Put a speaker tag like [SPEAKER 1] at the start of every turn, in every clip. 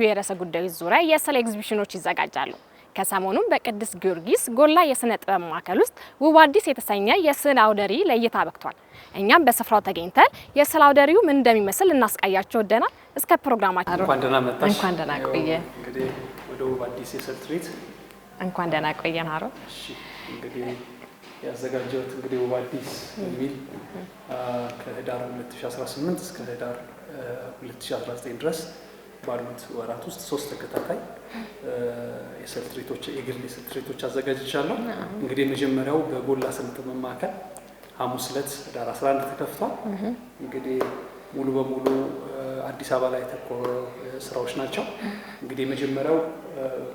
[SPEAKER 1] የርዕሰ ጉዳዮች ዙሪያ የስዕል ኤግዚቢሽኖች ይዘጋጃሉ። ከሰሞኑም በቅዱስ ጊዮርጊስ ጎላ የስነ ጥበብ ማዕከል ውስጥ ውብ አዲስ የተሰኘ የስዕል አውደ ርዕይ ለእይታ በቅቷል። እኛም በስፍራው ተገኝተን የስዕል አውደ ርዕዩ ምን እንደሚመስል እናስቃያቸው ወደናል። እስከ ፕሮግራማችን
[SPEAKER 2] እንኳን ደህና መጣሽ።
[SPEAKER 1] እንኳን ደህና ቆየ።
[SPEAKER 2] እንግዲህ ወደ ውብ አዲስ የስዕል ትርኢት
[SPEAKER 1] እንኳን ደህና ቆየን። አሮ
[SPEAKER 2] እሺ፣ እንግዲህ ያዘጋጀሁት እንግዲህ ውብ አዲስ የሚል ከህዳር 2018 እስከ ህዳር 2019 ድረስ ባሉት ወራት ውስጥ 3 ተከታታይ የስዕል ትርኢቶች የግል የስዕል ትርኢቶች አዘጋጅቻለሁ። እንግዲህ የመጀመሪያው በጎላ ስነ ጥበብ ማዕከል ሐሙስ ዕለት ህዳር 11 ተከፍቷል። እንግዲህ ሙሉ በሙሉ አዲስ አበባ ላይ ተኮር ስራዎች ናቸው። እንግዲህ የመጀመሪያው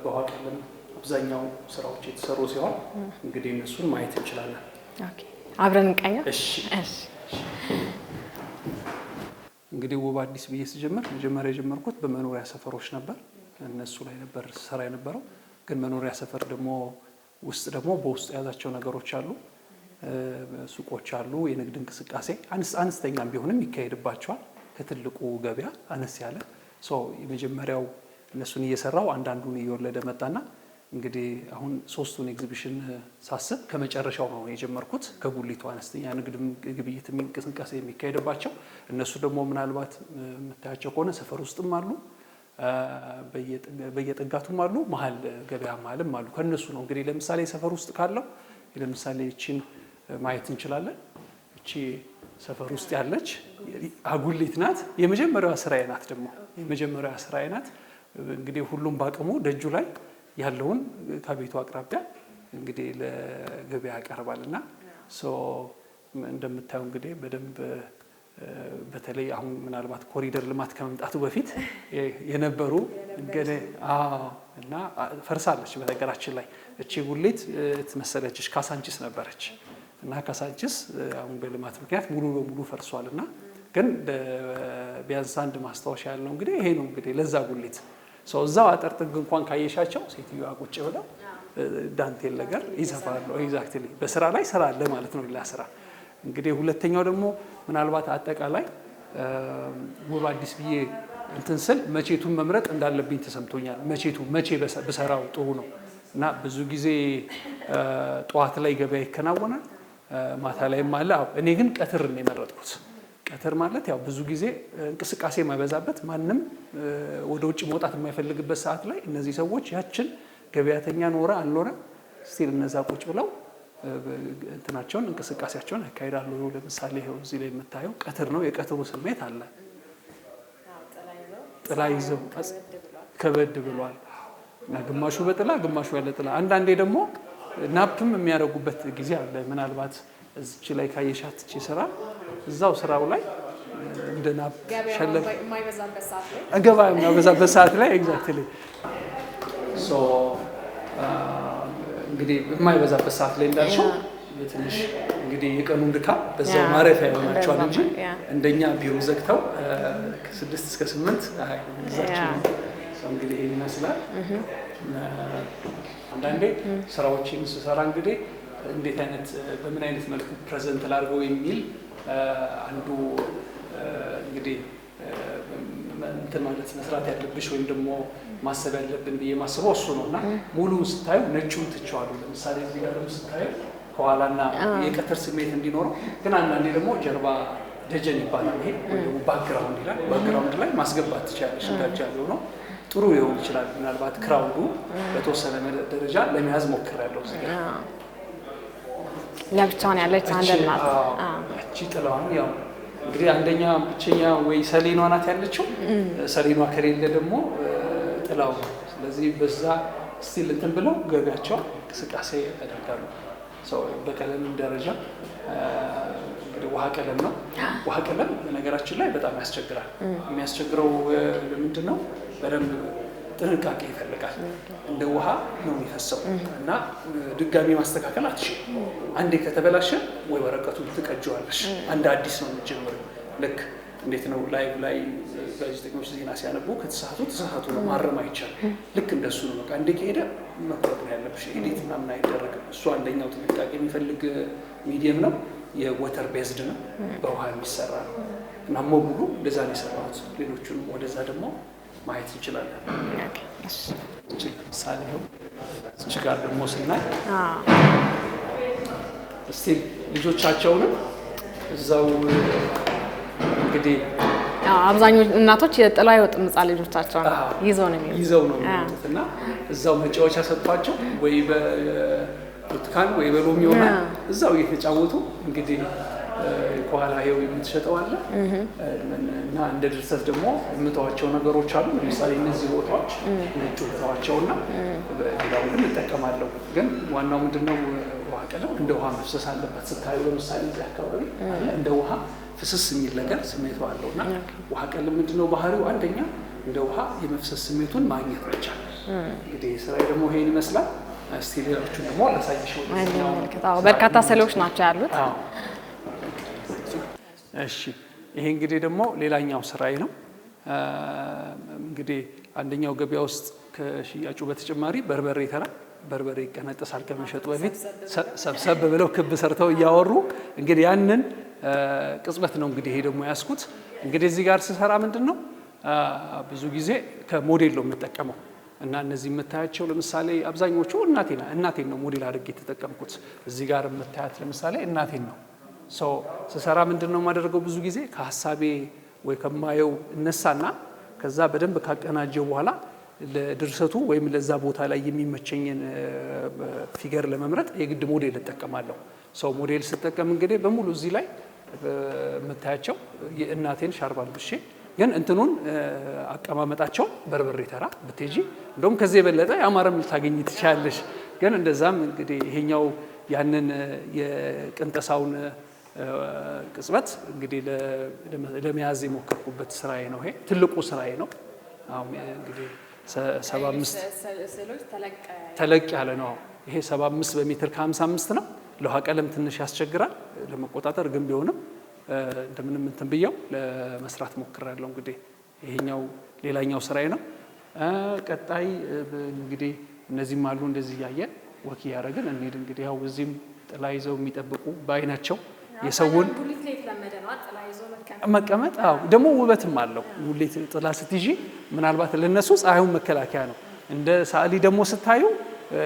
[SPEAKER 2] በውሃ ቀለም አብዛኛው ስራዎች የተሰሩ ሲሆን እንግዲህ እነሱን ማየት እንችላለን።
[SPEAKER 1] ኦኬ፣ አብረን እንቃኛ።
[SPEAKER 2] እሺ። እንግዲህ ውብ አዲስ ብዬ ስጀምር መጀመሪያ የጀመርኩት በመኖሪያ ሰፈሮች ነበር። እነሱ ላይ ነበር ሰራ የነበረው። ግን መኖሪያ ሰፈር ደግሞ ውስጥ ደግሞ በውስጡ የያዛቸው ነገሮች አሉ። ሱቆች አሉ። የንግድ እንቅስቃሴ አነስተኛም ቢሆንም ይካሄድባቸዋል። ከትልቁ ገበያ አነስ ያለ የመጀመሪያው እነሱን እየሰራው አንዳንዱን እየወለደ መጣና እንግዲህ አሁን 3ቱን ኤግዚቢሽን ሳስብ ከመጨረሻው ነው የጀመርኩት። ከጉሊቱ አነስተኛ ንግድ ግብይት እንቅስቃሴ የሚካሄድባቸው እነሱ ደግሞ ምናልባት የምታያቸው ከሆነ ሰፈር ውስጥም አሉ፣ በየጥጋቱም አሉ፣ መሀል ገበያ መሀልም አሉ። ከነሱ ነው እንግዲህ ለምሳሌ ሰፈር ውስጥ ካለው ለምሳሌ እቺን ማየት እንችላለን። እቺ ሰፈር ውስጥ ያለች አጉሊት ናት። የመጀመሪያዋ ስራዬ ናት። ደግሞ የመጀመሪያዋ ስራዬ ናት። እንግዲህ ሁሉም ባቅሙ ደጁ ላይ ያለውን ከቤቱ አቅራቢያ እንግዲህ ለገበያ ያቀርባልና እንደምታየው እንግዲህ በደንብ በተለይ አሁን ምናልባት ኮሪደር ልማት ከመምጣቱ በፊት የነበሩ እንግዲህ እና ፈርሳለች። በነገራችን ላይ እቺ ጉሊት ትመሰለችሽ ካሳንቺስ ነበረች እና ካሳንቺስ አሁን በልማት ምክንያት ሙሉ በሙሉ ፈርሷልና ግን ቢያንስ አንድ ማስታወሻ ያለው እንግዲህ ይሄ ነው። እንግዲህ ለዛ ጉሊት እዛው አጥር ጥግ እንኳን ካየሻቸው ሴትዮዋ ቁጭ ብለው ዳንቴል ነገር ይሰፋሉ። ኤግዛክትሊ በስራ ላይ ስራ አለ ማለት ነው። ሌላ ስራ እንግዲህ ሁለተኛው ደግሞ ምናልባት አጠቃላይ ውብ አዲስ ብዬ እንትን ስል መቼቱን መምረጥ እንዳለብኝ ተሰምቶኛል። መቼ በሰራው ጥሩ ነው እና ብዙ ጊዜ ጠዋት ላይ ገበያ ይከናወናል፣ ማታ ላይም አለ። እኔ ግን ቀትር ነው የመረጥኩት። ቀትር ማለት ያው ብዙ ጊዜ እንቅስቃሴ የማይበዛበት ማንም ወደ ውጭ መውጣት የማይፈልግበት ሰዓት ላይ እነዚህ ሰዎች ያችን ገበያተኛ ኖረ አልኖረ ስቲል እነዛ ቁጭ ብለው እንትናቸውን እንቅስቃሴያቸውን ያካሂዳሉ። ለምሳሌ ይኸው እዚህ ላይ የምታየው ቀትር ነው። የቀትሩ ስሜት አለ። ጥላ ይዘው ከበድ ብሏል እና ግማሹ በጥላ ግማሹ ያለ ጥላ። አንዳንዴ ደግሞ ናፕም የሚያደርጉበት ጊዜ አለ። ምናልባት እዚች ላይ ካየሻት እቺ ስራ እዛው ስራው ላይ እንደ ናፕ ሸለብ የማይበዛበት ሰዓት ላይ ኤግዛክትሊ እንግዲህ የማይበዛበት ሰዓት ላይ እንዳልሽው ትንሽ እንግዲህ የቀኑን ድካም በዛው ማረፊያ ይሆናቸዋል እንጂ እንደኛ ቢሮ ዘግተው ከ6 እስከ 8 እዛችን እንግዲህ ይሄን ይመስላል። አንዳንዴ ስራዎችን ስሰራ እንግዲህ እንዴት አይነት በምን አይነት መልኩ ፕሬዘንት ላድርገው የሚል አንዱ እንግዲህ እንትን ማለት መስራት ያለብሽ ወይም ደግሞ ማሰብ ያለብን ብዬ ማስበው እሱ ነው እና ሙሉውን ስታዩ ነጩን ትቼዋለሁ። ለምሳሌ እዚህ ጋር ደግሞ ስታዩ ከኋላና የቀትር ስሜት እንዲኖረው ግን አንዳንዴ ደግሞ ጀርባ ደጀን ይባላል። ይሄ ወይ ባክግራውንድ ይላል። ባክግራውንድ ላይ ማስገባት ትችላለሽ። እንዳች ያለው ነው ጥሩ ሊሆን ይችላል። ምናልባት ክራውዱ በተወሰነ ደረጃ ለመያዝ ሞክሬያለሁ። እዚህ ጋር
[SPEAKER 1] ለብቻውን ያለች አንድ ናት።
[SPEAKER 2] እቺ ጥላዋን ያው እንግዲህ አንደኛ ብቸኛ ወይ ሰሌኗ ናት ያለችው። ሰሌኗ ከሌለ ደግሞ ጥላው ነው። ስለዚህ በዛ ስቲል እንትን ብለው ገቢያቸው እንቅስቃሴ ያደርጋሉ። በቀለም ደረጃ እንግዲህ ውሃ ቀለም ነው። ውሃ ቀለም በነገራችን ላይ በጣም ያስቸግራል። የሚያስቸግረው ለምንድን ነው? በደንብ ጥንቃቄ ይፈልጋል። እንደ ውሃ ነው የሚፈሰው እና ድጋሚ ማስተካከል አትችልም። አንዴ ከተበላሸ ወይ ወረቀቱን ትቀጀዋለሽ፣ አንድ አዲስ ነው የምትጀምሪው። ልክ እንዴት ነው ላይቭ ላይ ጋዜጠኞች ዜና ሲያነቡ ተሳሳቱ ነው ማረም አይቻልም። ልክ እንደሱ ነው። በቃ እንዴ ከሄደ መቁረጥ ነው ያለብሽ። ኤዲት ምናምን አይደረግም። እሱ አንደኛው ጥንቃቄ የሚፈልግ ሚዲየም ነው። የወተር ቤዝድ ነው፣ በውሃ የሚሰራ ነው እና ሞጉሉ እንደዛ ነው የሰራሁት። ሌሎቹንም ወደዛ ደግሞ ማየት እንችላለን። ምሳሌ ነው። እዚህ ጋር ደግሞ ስናይ እስቲ ልጆቻቸውንም እዛው እንግዲህ
[SPEAKER 1] አብዛኞቹ እናቶች ጥላ አይወጡም ህጻን ልጆቻቸውን ይዘው ነው
[SPEAKER 2] የሚወጡት እና እዛው መጫወቻ ሰጥቷቸው ወይ በብርቱካን ወይ በሎሚ ይሆናል እዛው እየተጫወቱ እንግዲህ ከኋላ ይኸው የምትሸጠው አለ እና እንደ ድርሰት ደግሞ የምተዋቸው ነገሮች አሉ። ለምሳሌ እነዚህ ቦታዎች ነጭ ቦታዎችና ሌላውን ግን እጠቀማለሁ። ግን ዋናው ምንድነው ውሃ ቀለም እንደ ውሃ መፍሰስ አለበት። ስታዩ ለምሳሌ እዚህ አካባቢ እንደ ውሃ ፍስስ የሚል ነገር ስሜቱ አለውና ውሃ ቀለም ምንድነው ባህሪው? አንደኛ እንደ ውሃ የመፍሰስ ስሜቱን ማግኘት መቻል። እንግዲህ ስራዬ ደግሞ ይሄን ይመስላል። እስቲ ሌሎቹን ደግሞ ላሳይሽ።
[SPEAKER 1] በርካታ ስዕሎች ናቸው ያሉት።
[SPEAKER 2] እሺ ይሄ እንግዲህ ደግሞ ሌላኛው ስራዬ ነው። እንግዲህ አንደኛው ገበያ ውስጥ ከሽያጩ በተጨማሪ በርበሬ ይቀነጠሳል ከመሸጡ በፊት ሰብሰብ ብለው ክብ ሰርተው እያወሩ እንግዲህ ያንን ቅጽበት ነው እንግዲህ ይሄ ደግሞ ያስኩት። እንግዲህ እዚህ ጋር ስሰራ ምንድን ነው ብዙ ጊዜ ከሞዴል ነው የምጠቀመው እና እነዚህ የምታያቸው ለምሳሌ አብዛኞቹ እናቴን ነው ሞዴል አድርጌ የተጠቀምኩት። እዚህ ጋር የምታያት ለምሳሌ እናቴን ነው። ስሰራ ምንድን ነው የማደርገው ብዙ ጊዜ ከሀሳቤ ወይ ከማየው እነሳና ከዛ በደንብ ካቀናጀው በኋላ ለድርሰቱ ወይም ለዛ ቦታ ላይ የሚመቸኝን ፊገር ለመምረጥ የግድ ሞዴል እጠቀማለሁ። ሞዴል ስጠቀም እንግዲህ በሙሉ እዚህ ላይ የምታያቸው የእናቴን ሻርባ ልብሼ ግን እንትኑን አቀማመጣቸው በርበሬ ተራ ብትጂ እንደውም ከዚህ የበለጠ ያማረም ልታገኝ ትችላለሽ። ግን እንደዛም እንግዲህ ይሄኛው ያንን የቅንጠሳውን ቅጽበት እንግዲህ ለመያዝ የሞከርኩበት ስራዬ ነው። ይሄ ትልቁ ስራዬ ነው። አሁን እንግዲህ 75 ተለቅ ያለ ነው። ይሄ 75 በሜትር ከ55 ነው። ለውሃ ቀለም ትንሽ ያስቸግራል ለመቆጣጠር፣ ግን ቢሆንም እንደምንም እንትን ብየው ለመስራት ሞክራለሁ። እንግዲህ ይሄኛው ሌላኛው ስራዬ ነው። ቀጣይ እንግዲህ እነዚህም አሉ። እንደዚህ እያየን ወክ እያደረግን እንሂድ። እንግዲህ ያው እዚህም ጥላ ይዘው የሚጠብቁ በአይናቸው የሰውን መቀመጥ ደግሞ ውበትም አለው። ሙሌት ጥላ ስትይዢ ምናልባት ለነሱ ፀሐዩን መከላከያ ነው። እንደ ሰዓሊ ደግሞ ስታዩ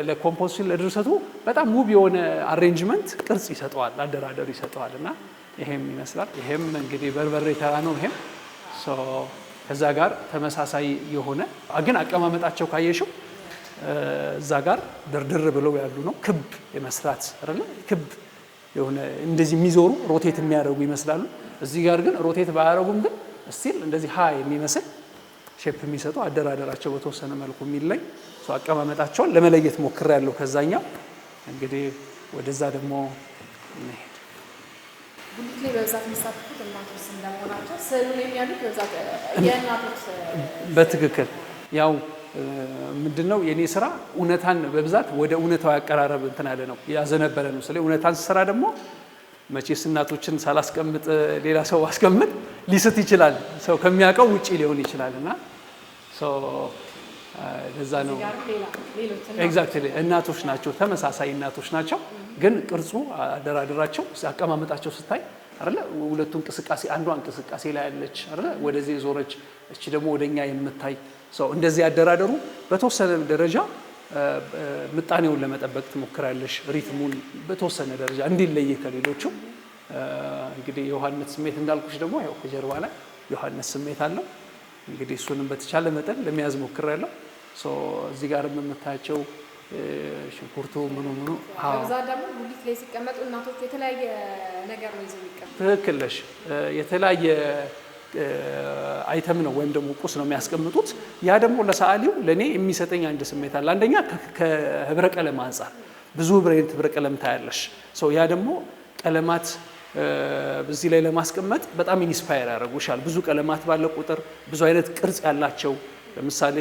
[SPEAKER 2] ለኮምፖዚሽን ለድርሰቱ በጣም ውብ የሆነ አሬንጅመንት ቅርጽ ይሰጠዋል፣ አደራደር ይሰጠዋል እና ይሄም ይመስላል። ይሄም እንግዲህ በርበሬ ተራ ነው። ይሄም ከዛ ጋር ተመሳሳይ የሆነ ግን አቀማመጣቸው ካየሽው እዛ ጋር ድርድር ብለው ያሉ ነው። ክብ የመስራት አይደለ? ክብ የሆነ እንደዚህ የሚዞሩ ሮቴት የሚያደርጉ ይመስላሉ። እዚህ ጋር ግን ሮቴት ባያደርጉም ግን ስቲል እንደዚህ ሀ የሚመስል ሼፕ የሚሰጡ አደራደራቸው በተወሰነ መልኩ የሚለይ አቀማመጣቸውን ለመለየት ሞክሬያለሁ። ከዛኛው እንግዲህ ወደዛ ደግሞ እንሄድ።
[SPEAKER 1] ጉሊት ላይ በብዛት የሚሳተፉት እናቶች እንደመሆናቸው ስዕሉን የሚያሉት በብዛት የእናቶች
[SPEAKER 2] በትክክል ያው ምንድነው የኔ ስራ እውነታን በብዛት ወደ እውነታው ያቀራረብ እንትን ያለ ነው፣ ያዘነበለ ነው። ስለዚህ እውነታን ስራ ደግሞ መቼስ እናቶችን ሳላስቀምጥ ሌላ ሰው አስቀምጥ ሊስት ይችላል፣ ሰው ከሚያውቀው ውጪ ሊሆን ይችላል እና ለዛ ነው ኤግዛክትሊ እናቶች ናቸው፣ ተመሳሳይ እናቶች ናቸው። ግን ቅርጹ አደራደራቸው አቀማመጣቸው ስታይ አይደለ ሁለቱ እንቅስቃሴ አንዷ እንቅስቃሴ ላይ ያለች አይደለ ወደዚህ ዞረች፣ እቺ ደግሞ ወደኛ የምታይ ሰው እንደዚህ ያደራደሩ በተወሰነ ደረጃ ምጣኔውን ለመጠበቅ ትሞክራለሽ። ሪትሙን በተወሰነ ደረጃ እንዲለይ ከሌሎቹ እንግዲህ የዮሐንስ ስሜት እንዳልኩሽ ደግሞ ያው ከጀርባ ላይ ዮሐንስ ስሜት አለው። እንግዲህ እሱንም በተቻለ መጠን ለመያዝ ሞክራለሁ። እዚህ ጋር የምታያቸው ሽንኩርቱ ምኑ
[SPEAKER 1] እዛ ደግሞ ጉሊት ላይ ሲቀመጡ እናቶች የተለያየ ነገር ነው ይዘው ይቀመጡ።
[SPEAKER 2] ትክክል ነሽ። የተለያየ አይተም ነው ወይም ደግሞ ቁስ ነው የሚያስቀምጡት። ያ ደግሞ ለሰዓሊው ለእኔ የሚሰጠኝ አንድ ስሜት አለ። አንደኛ ከህብረ ቀለም አንጻር ብዙ ህብረ ቀለም ታያለሽ። ያ ደግሞ ቀለማት በዚህ ላይ ለማስቀመጥ በጣም ኢንስፓየር ያደርጉሻል። ብዙ ቀለማት ባለ ቁጥር ብዙ አይነት ቅርጽ ያላቸው ለምሳሌ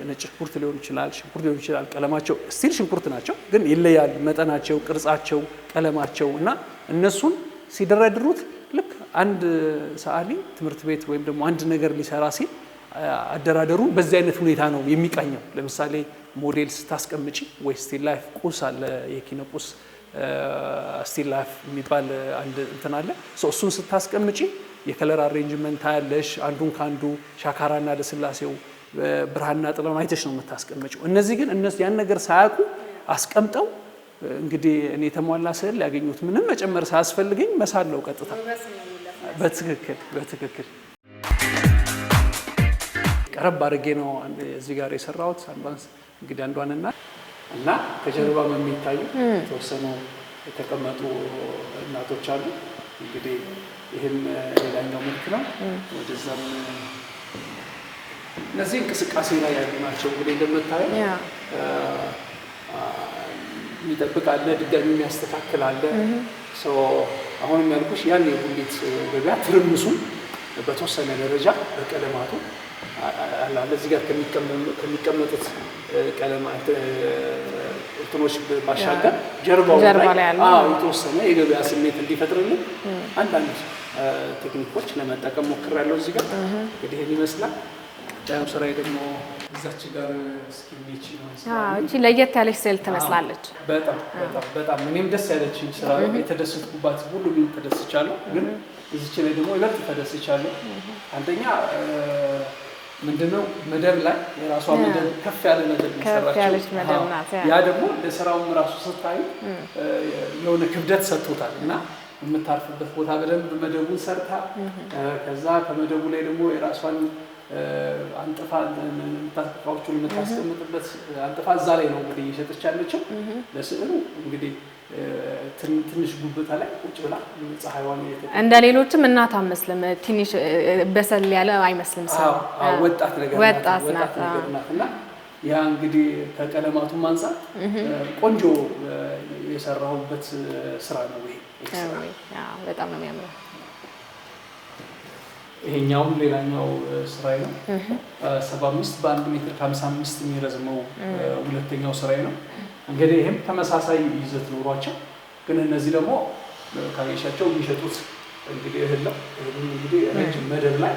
[SPEAKER 2] ነጭ ሽንኩርት ሊሆን ይችላል፣ ሽንኩርት ሊሆን ይችላል። ቀለማቸው ስቲል ሽንኩርት ናቸው፣ ግን ይለያል መጠናቸው፣ ቅርጻቸው፣ ቀለማቸው እና እነሱን ሲደረድሩት ልክ አንድ ሰዓሊ ትምህርት ቤት ወይም ደግሞ አንድ ነገር ሊሰራ ሲል አደራደሩ በዚህ አይነት ሁኔታ ነው የሚቃኘው። ለምሳሌ ሞዴል ስታስቀምጪ ወይ ስቲል ላይፍ ቁስ አለ፣ የኪነ ቁስ ስቲል ላይፍ የሚባል አንድ እንትን አለ። እሱን ስታስቀምጪ የከለር አሬንጅመንት አያለሽ። አንዱን ካንዱ ሻካራና ለስላሴው ብርሃንና ጥላውን አይተሽ ነው የምታስቀምጪው። እነዚህ ግን ያን ነገር ሳያውቁ አስቀምጠው እንግዲህ እኔ የተሟላ ስዕል ያገኙት ምንም መጨመር ሳያስፈልገኝ መሳለው ቀጥታ። በትክክል ቀረብ አድርጌ ነው እዚህ ጋር የሰራሁት አድቫንስ እንግዲህ አንዷንና እና ከጀርባም የሚታዩ የተወሰኑ የተቀመጡ እናቶች አሉ። እንግዲህ ይህም ሌላኛው መልክ ነው። ወደዛም እነዚህ እንቅስቃሴ ላይ ያሉ ናቸው። እንግዲህ እንደምታየው የሚጠብቅ አለ፣ ድጋሚ የሚያስተካክል አለ። አሁንም ያልኩሽ ያን የጉሊት ገበያ ትርምሱ በተወሰነ ደረጃ በቀለማቱ አለ እዚህ ጋር ከሚቀመጡት ቀለማት እንትኖች ባሻገር ጀርባው ላይ የተወሰነ የገበያ ስሜት እንዲፈጥርልን አንዳንድ ቴክኒኮች ለመጠቀም ሞክሬያለሁ። እዚህ ጋር እንግዲህ ይሄን ይመስላል። ዳያም ስራዬ ደግሞ እዛች ጋር እስኪሚች ነው።
[SPEAKER 1] እቺ ለየት ያለች ስዕል ትመስላለች።
[SPEAKER 2] በጣም እኔም ደስ ያለችኝ ስራ የተደሰትኩባት ሁሉም ተደስቻለሁ። ግን እዚች ላይ ደግሞ ይበልጥ ተደስቻለሁ። አንደኛ ምንድነው መደብ ላይ የራሷ መደብ ከፍ ያለ መደብ ይሰራችሁ። ያ ደግሞ ለስራውም ራሱ ስታይ የሆነ ክብደት ሰጥቶታል እና የምታርፍበት ቦታ በደንብ መደቡን ሰርታ ከዛ ከመደቡ ላይ ደግሞ የራሷን አንጥፋ የምታስቀፋዎቹን የምታስቀምጥበት አንጥፋ እዛ ላይ ነው እንግዲህ እየሸጠች ያለችው። ለስዕሉ እንግዲህ ትንሽ ጉብታ ላይ ቁጭ ብላ ፀሐይዋን
[SPEAKER 1] እንደ ሌሎችም እናት አመስልም ትንሽ በሰል ያለ አይመስልም። ሰው
[SPEAKER 2] ወጣት ነገር ናት እና ያ እንግዲህ ከቀለማቱም አንፃር ቆንጆ የሰራሁበት ስራ ነው ይሄ።
[SPEAKER 1] በጣም ነው የሚያምረው።
[SPEAKER 2] ይሄኛውም ሌላኛው ስራዬ ነው። 75 በ1 ሜትር ከ55 የሚረዝመው ሁለተኛው ስራዬ ነው። እንግዲህ ይሄም ተመሳሳይ ይዘት ኖሯቸው ግን እነዚህ ደግሞ ካየሻቸው የሚሸጡት እንግዲህ እህል ነው። እንግዲህ ረጅም መደብ ላይ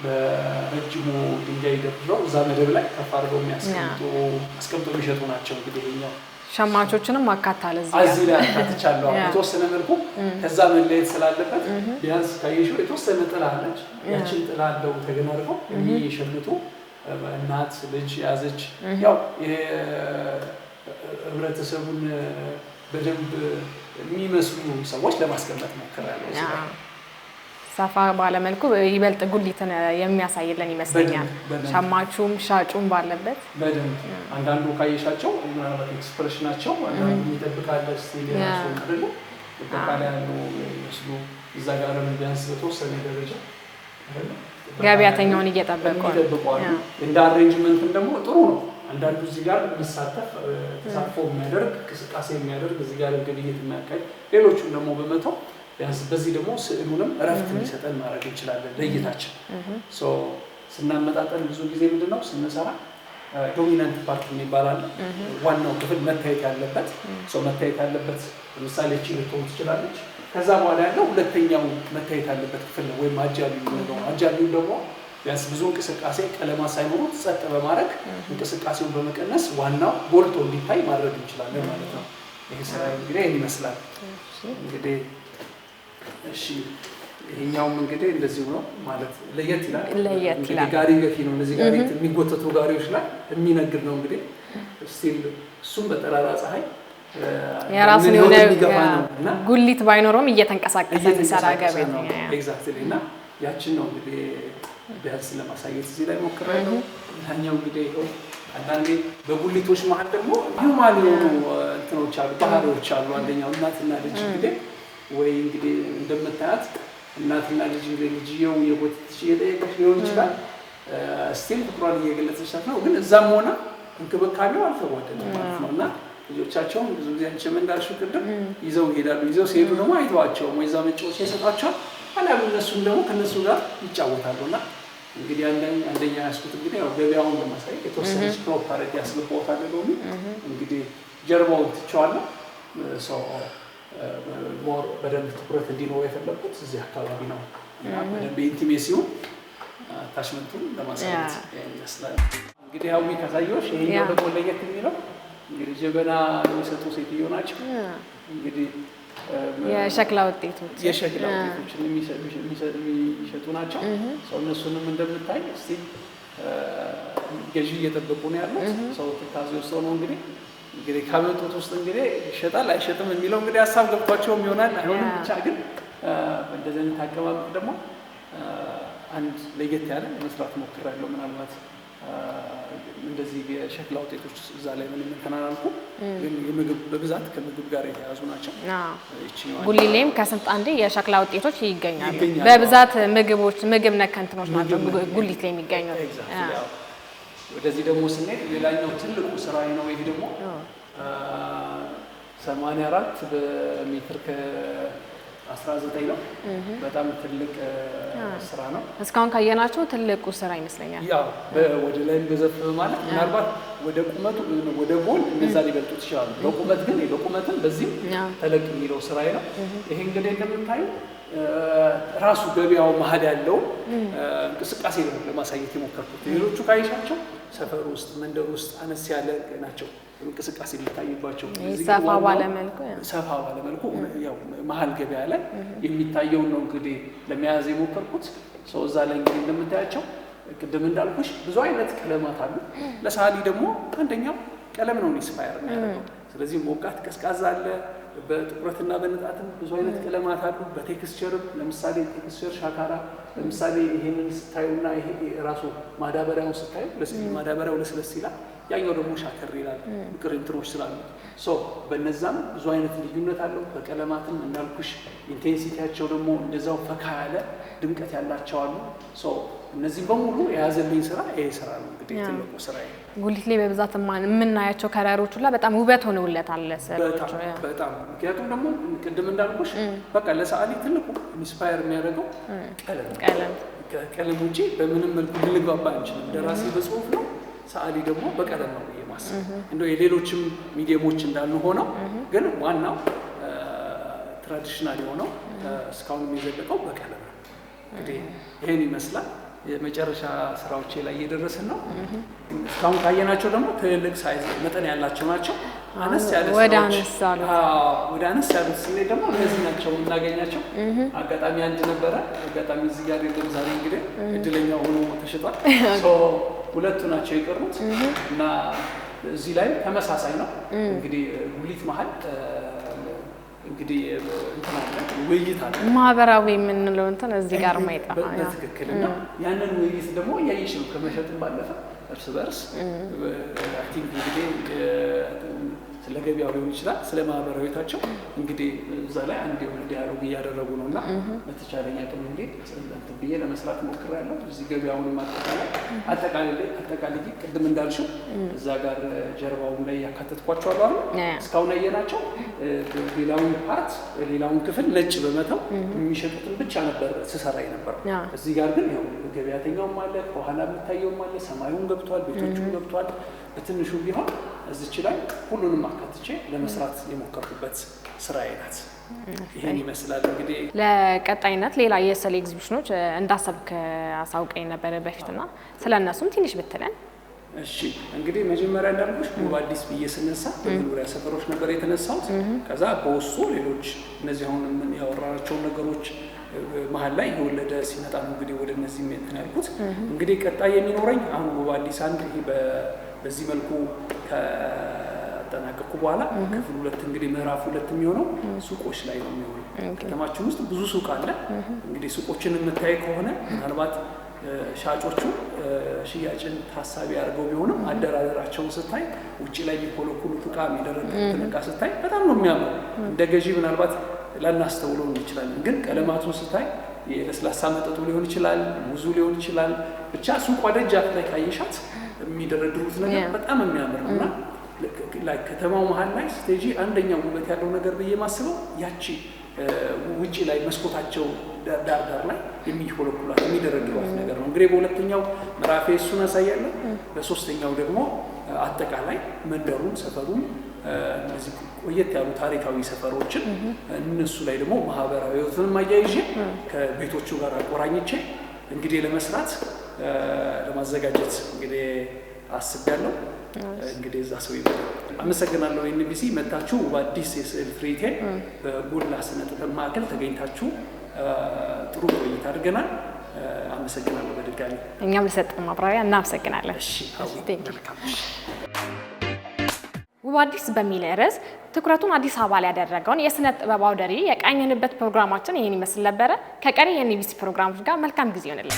[SPEAKER 2] በረጅሙ ድንጋይ ደብድረው እዛ መደብ ላይ ከፍ አድርገው አስቀምጠው የሚሸጡ ናቸው። እንግዲህ ይሄኛው
[SPEAKER 1] ሸማቾችንም አካታለ
[SPEAKER 2] እዚህ ላይ አካትቻለሁ። የተወሰነ መልኩ ከዛ መለየት ስላለበት ቢያንስ ካየሽው የተወሰነ ጥላ አለች። ያችን ጥላ አለው ተገናርገው የሚሸምቱ እናት ልጅ ያዘች ያው ህብረተሰቡን በደንብ የሚመስሉ ሰዎች ለማስቀመጥ ሞክሬያለሁ።
[SPEAKER 1] ሰፋ ባለመልኩ ይበልጥ ጉሊትን የሚያሳይልን ይመስለኛል። ሸማቹም ሻጩም ባለበት
[SPEAKER 2] በደንብ አንዳንዱ ካየሻቸው ምናልባት ኤክስፕሬሽናቸው አንዳንዱ ይጠብቃል ስቲል ያሱ አይደለ በቃላ ያለው ይመስሉ እዛ ጋር ቢያንስ በተወሰነ ደረጃ አይደለ
[SPEAKER 1] ገበያተኛውን እየጠበቁ
[SPEAKER 2] ነው። እንደ አሬንጅመንትም ደግሞ ጥሩ ነው። አንዳንዱ እዚህ ጋር የሚሳተፍ ተሳትፎ የሚያደርግ እንቅስቃሴ የሚያደርግ እዚህ ጋር ግብይት የሚያካሂድ ሌሎቹም ደግሞ በመተው ቢያንስ በዚህ ደግሞ ስዕሉንም እረፍት እንዲሰጠን ማድረግ እንችላለን። ለእይታችን ስናመጣጠን ብዙ ጊዜ ምንድነው ስንሰራ ዶሚናንት ፓርት የሚባላል ዋናው ክፍል መታየት ያለበት ለምሳሌ እቺ ልትሆን ትችላለች። ከዛ በኋላ ያለው ሁለተኛው መታየት ያለበት ክፍል ነው ወይም አጃቢው ነው። አጃቢው ደግሞ ቢያንስ ብዙ እንቅስቃሴ ቀለማት ሳይኖሩት ጸጥ በማድረግ እንቅስቃሴውን በመቀነስ ዋናው ጎልቶ እንዲታይ ማድረግ እንችላለን ማለት ነው። ይሄ ስራ እንግዲህ ይሄን ይመስላል። እንግዲህ እሺ ይሄኛውም እንግዲህ እንደዚህ ነው ማለት ለየት ይላል። ጋሪ ገፊ ነው። እነዚህ ጋሪ የሚጎተቱ ጋሪዎች ላይ የሚነግድ ነው። እንግዲህ ስቲል እሱም በጠራራ ፀሐይ
[SPEAKER 1] የራሱን የሆነ ጉሊት ባይኖረውም እየተንቀሳቀሰ የሚሰራ ገበያተኛ
[SPEAKER 2] ኤግዛክትሊ እና ያችን ነው እንግዲህ ቢያንስ ለማሳየት እዚህ ላይ ሞክሬያለሁ። ያኛው እንግዲህ አንዳንዴ በጉሊቶች መሀል ደግሞ ሂውማን የሆኑ እንትኖች አሉ፣ ባህሪዎች አሉ። አንደኛው እናትና ልጅ እንግዲህ ወይ እንግዲህ እንደምታያት እናትና ልጅ ልጅየው የጎተተች እየጠየቀች ሊሆን ይችላል። ስቲል ፍቅሯን እየገለጸች ነው። ግን እዛም ሆነ እንክብካቤው አልተጓደለም ማለት ነው እና ልጆቻቸውን ብዙ ጊዜ አንቺም እንዳልሽው ቅድም ይዘው ይሄዳሉ። ይዘው ሲሄዱ ደግሞ አይተዋቸውም ወይ እዛ መጫወቻ ይሰጣቸዋል። አላም እነሱም ደግሞ ከነሱ ጋር ይጫወታሉ እና እንግዲህ አንደኛ ያስኩት እንግዲህ ያው ገበያውን ለማሳየት የተወሰነች ክሮፕ አድርጌ ያስገባሁታለሁ። እንግዲህ ጀርባውን ትቼዋለሁ። ሰው ሞር በደንብ ትኩረት እንዲኖረው የፈለኩት እዚህ አካባቢ ነው እና በደንብ ኢንቲሜሲውን አታችመንቱን ለማሳየት ይመስላል። እንግዲህ ያው ካሳየሁሽ ይሄኛው ደግሞ ለየት የሚለው እንግዲህ ጀበና የሚሰጡ ሴትዮ ናቸው። እንግዲህ
[SPEAKER 1] የሸክላ ውጤቶች
[SPEAKER 2] የሚሸጡ ናቸው። ሰው እነሱንም እንደምታይ እስቲ ገዢ እየጠበቁ ነው ያሉት። ሰው ትካዜ ውስጥ ነው እንግዲህ ካመጡት ውስጥ እንግዲህ ይሸጣል አይሸጥም የሚለው እንግዲህ ሀሳብ ገብቷቸውም ይሆናል አይሆንም። ብቻ ግን እንደዚህ አይነት አቀማመጥ ደግሞ አንድ ለየት ያለ መስራት ሞክራለሁ። ምናልባት እንደዚህ የሸክላ ውጤቶች እዛ ላይ ምንም እንትን አላልኩም፣ ግን የምግብ በብዛት ከምግብ ጋር የተያዙ ናቸው።
[SPEAKER 1] ጉሊሌም ከስንት አንዴ የሸክላ ውጤቶች ይገኛሉ። በብዛት ምግብ ነክ እንትኖች ናቸው ጉሊት ላይ የሚገኙት።
[SPEAKER 2] ወደዚህ ደግሞ ስንሄድ ሌላኛው ትልቁ ስራዬ ነው። ይሄ ደግሞ 84 በሜትር ከ19 ነው። በጣም ትልቅ ስራ ነው።
[SPEAKER 1] እስካሁን ካየናቸው ትልቁ ስራ ይመስለኛል።
[SPEAKER 2] ያው ወደ ላይም ገዘፍ ማለት ምናልባት ወደ ቁመቱ ወደ ጎን እንደዛ ሊበልጡት ይችላሉ። በቁመት ግን በቁመትም በዚህም ተለቅ የሚለው ስራዬ ነው። ይሄ እንግዲህ እንደምታዩ ራሱ ገበያው መሀል ያለው እንቅስቃሴ ነው ለማሳየት የሞከርኩት። ሌሎቹ ካይሻቸው ሰፈር ውስጥ መንደር ውስጥ አነስ ያለ ናቸው እንቅስቃሴ የሚታይባቸው።
[SPEAKER 1] ሰፋ ባለ
[SPEAKER 2] መልኩ ያው መሀል ገበያ ላይ የሚታየው ነው እንግዲህ ለመያዝ የሞከርኩት። ሰው እዛ ላይ እንግዲህ እንደምታያቸው ቅድም እንዳልኩሽ ብዙ አይነት ቀለማት አሉ። ለሳሊ ደግሞ አንደኛው ቀለም ነው ኢንስፓየር የሚያደርገው። ስለዚህ ሞቃት ቀዝቃዛ አለ። በጥቁረትና በንጣትም ብዙ አይነት ቀለማት አሉ። በቴክስቸርም ለምሳሌ ቴክስቸር ሻካራ ለምሳሌ ይሄንን ስታዩና ይሄ ራሱ ማዳበሪያውን ስታዩ ማዳበሪያው ለስለስ ይላል፣ ያኛው ደግሞ ሻከር ይላል። ቅርንትሮች ስላሉ በነዛም ብዙ አይነት ልዩነት አለው። በቀለማትም እንዳልኩሽ ኢንቴንሲቲያቸው ደግሞ እንደዛው ፈካ ያለ ድምቀት ያላቸው አሉ። እነዚህ በሙሉ የያዘልኝ ስራ ይሄ ስራ ነው እንግዲህ ትልቁ ስራዬ።
[SPEAKER 1] ጉሊት ላይ በብዛት የምናያቸው ከለሮች ሁላ በጣም ውበት ሆነውለታል ለሰዎች
[SPEAKER 2] በጣም ምክንያቱም ደግሞ ቅድም እንዳልኩሽ በቃ ለሰዓሊ ትልቁ ኢንስፓየር የሚያደርገው ቀለም ውጪ በምንም መልኩ ልንግባባ አንችልም። ደራሲ በጽሁፍ ነው፣ ሰዓሊ ደግሞ በቀለም ነው ብዬ ማስብ። እንደው የሌሎችም ሚዲየሞች እንዳሉ ሆነው ግን ዋናው ትራዲሽናል የሆነው እስካሁን የሚዘለቀው በቀለም ነው። እንግዲህ ይሄን ይመስላል። የመጨረሻ ስራዎቼ ላይ እየደረስን ነው። እስካሁን ካየናቸው ደግሞ ትልልቅ ሳይዝ መጠን ያላቸው ናቸው። አነስ ያሉት ስንሄድ ደግሞ እነዚህ ናቸው የምናገኛቸው። አጋጣሚ አንድ ነበረ፣ አጋጣሚ እዚህ ጋር የለም። ዛሬ እንግዲህ እድለኛ ሆኖ ተሽጧል። ሁለቱ ናቸው የቀሩት እና እዚህ ላይ ተመሳሳይ ነው እንግዲህ ጉሊት መሀል እንግዲህ እንትን አለ ውይይት አለ።
[SPEAKER 1] ማህበራዊ የምንለው እንትን እዚህ ጋር ማይጣ
[SPEAKER 2] ትክክል። እና ያንን ውይይት ደግሞ እያየሽ ነው ከመሸጥም ባለፈ እርስ በርስ አይ ቲንክ እንግዲህ ስለ ገበያው ሊሆን ይችላል ስለ ማህበራዊታቸው እንግዲህ እዛ ላይ አንድ የሆነ ዲያሎግ እያደረጉ ነው። እና በተቻለኝ አቅም እንግዲህ እንትን ብዬ ለመስራት ሞክራለሁ። እዚህ ገበያውንም አጠቃላይ ቅድም እንዳልሽው እዛ ጋር ጀርባውን ላይ ያካተትኳቸው አሉ እስካሁን ያየናቸው። ሌላውን ክፍል ነጭ በመተው የሚሸጡትን ብቻ ነበር ስሰራ የነበረው። እዚህ ጋር ግን ያው ገበያተኛውም አለ፣ ከኋላ የሚታየውም አለ፣ ሰማዩም ገብቷል፣ ቤቶቹም ገብቷል። በትንሹ ቢሆን እዚች ላይ ሁሉንም አካትቼ ለመስራት የሞከርኩበት ስራዬ ናት። ይሄን ይመስላል እንግዲህ።
[SPEAKER 1] ለቀጣይነት ሌላ የስዕል ኤግዚቢሽኖች እንዳሰብክ አሳውቀኝ ነበር በፊትና ስለነሱም ትንሽ ብትለን።
[SPEAKER 2] እሺ እንግዲህ መጀመሪያ እንዳልኩሽ አዲስ ብዬ ስነሳ በመኖሪያ ሰፈሮች ነበር የተነሳሁት። ከዛ በውስጡ ሌሎች እነዚህ አሁን ምን ያወራናቸውን ነገሮች መሀል ላይ የወለደ ሲመጣ ነው እንግዲህ ወደ እነዚህ እንትን ያልኩት። እንግዲህ ቀጣይ የሚኖረኝ አሁን አዲስ አንድ በዚህ መልኩ ከጠናቀቅኩ በኋላ ክፍል 2 እንግዲህ ምዕራፍ 2 የሚሆነው ሱቆች ላይ ነው የሚሆነው። ከተማችን ውስጥ ብዙ ሱቅ አለ። እንግዲህ ሱቆችን የምታይ ከሆነ ምናልባት ሻጮቹ ሽያጭን ታሳቢ አድርገው ቢሆንም አደራደራቸውን ስታይ ውጪ ላይ የሚኮለኩሉት ዕቃ የሚደረጉትን ዕቃ ስታይ በጣም ነው የሚያምረው። እንደ ገዢ ምናልባት ላናስተውለው እንችላለን፣ ግን ቀለማቱን ስታይ የለስላሳ መጠጡ ሊሆን ይችላል፣ ሙዙ ሊሆን ይችላል። ብቻ ሱቋ ደጃፍ ላይ ካየሻት የሚደረድሩት ነገር በጣም የሚያምር ነው። እና ከተማው መሀል ላይ ስቴጂ አንደኛው ውበት ያለው ነገር ብዬ ማስበው ያቺ ውጪ ላይ መስኮታቸው ዳር ላይ የሚኮለኩላት የሚደረድሯት ነገር ነው። እንግዲህ በሁለተኛው ምዕራፌ እሱን አሳያለሁ። በሶስተኛው ደግሞ አጠቃላይ መንደሩን፣ ሰፈሩን፣ እነዚህ ቆየት ያሉ ታሪካዊ ሰፈሮችን እነሱ ላይ ደግሞ ማህበራዊ ህይወትንም አያይዤ ከቤቶቹ ጋር አቆራኝቼ እንግዲህ ለመስራት ለማዘጋጀት እንግዲህ አስቤያለሁ። እንግዲህ እዛ ሰው ይበል። አመሰግናለሁ። ኤንቢሲ መታችሁ በአዲስ የስዕል ትርኢቴን በጎላ ስነ ጥበብ ማዕከል ተገኝታችሁ ጥሩ ቆይታ አድርገናል። አመሰግናለሁ በድጋሚ።
[SPEAKER 1] እኛም ለሰጠን ማብራሪያ እናመሰግናለን።
[SPEAKER 2] እሺ መልካም።
[SPEAKER 1] ውባዲስ በሚል ርዕስ ትኩረቱን አዲስ አበባ ላይ ያደረገውን የስነ ጥበብ አውደ ርዕይ የቃኘንበት ፕሮግራማችን ይህን ይመስል ነበረ። ከቀሪ የኤንቢሲ ፕሮግራሞች ጋር መልካም ጊዜ ይሆንልን።